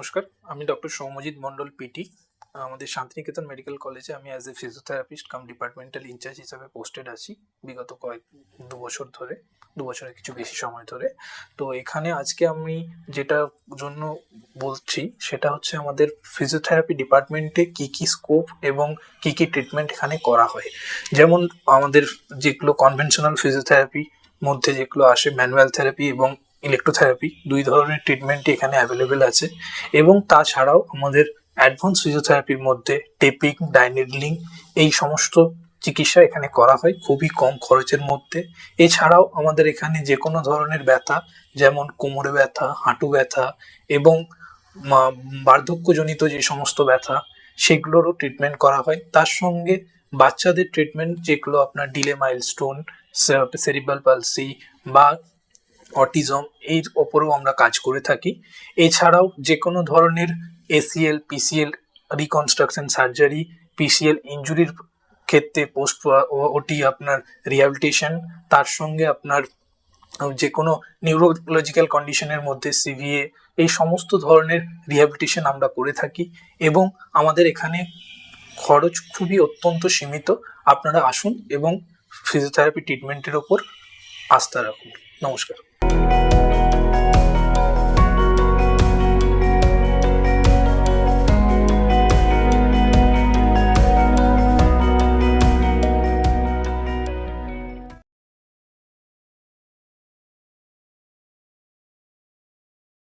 নমস্কার, আমি doctor Soumyajit Mondal PT. আমাদের শান্তিনিকেতন মেডিকেল কলেজে আমি as a physiotherapist cum departmental in charge হিসাবে পোস্টেড আছি বিগত দু বছরের কিছু বেশি সময় ধরে। তো এখানে আজকে আমি যেটা জন্য বলছি সেটা হচ্ছে আমাদের ফিজিওথেরাপি ডিপার্টমেন্টে কি কি স্কোপ এবং কি কি ট্রিটমেন্ট এখানে করা হয়। যেমন আমাদের যেগুলো কনভেনশনাল ফিজিওথেরাপি মধ্যে যেগুলো আসে, ম্যানুয়াল থেরাপি এবং ইলেকট্রোথেরাপি, দুই ধরনের ট্রিটমেন্টই এখানে অ্যাভেলেবেল আছে। এবং তাছাড়াও আমাদের অ্যাডভান্স ফিজিওথেরাপির মধ্যে টেপিং, ডাইনিডলিং এই সমস্ত চিকিৎসা এখানে করা হয় খুবই কম খরচের মধ্যে। এছাড়াও আমাদের এখানে যে কোনো ধরনের ব্যথা, যেমন কোমরে ব্যথা, হাঁটু ব্যথা এবং বার্ধক্যজনিত যে সমস্ত ব্যথা, সেগুলোরও ট্রিটমেন্ট করা হয়। তার সঙ্গে বাচ্চাদের ট্রিটমেন্ট, যেগুলো আপনার ডিলে মাইলস্টোন, সেরিব্রাল পালসি বা অটিজম, এর ওপরেও আমরা কাজ করে থাকি। এছাড়াও যে কোনো ধরনের ACL, PCL reconstruction surgery, PCL ইনজুরির ক্ষেত্রে পোস্ট ওটি আপনার রিহ্যাবিলিটেশন, তার সঙ্গে আপনার যে কোনো নিউরোলজিক্যাল কন্ডিশনের মধ্যে সিভিএ, এই সমস্ত ধরনের রিহ্যাবিলিটেশন আমরা করে থাকি। এবং আমাদের এখানে খরচ খুবই অত্যন্ত সীমিত। আপনারা আসুন এবং ফিজিওথেরাপি ট্রিটমেন্টের ওপর আস্থা রাখুন। নমস্কার।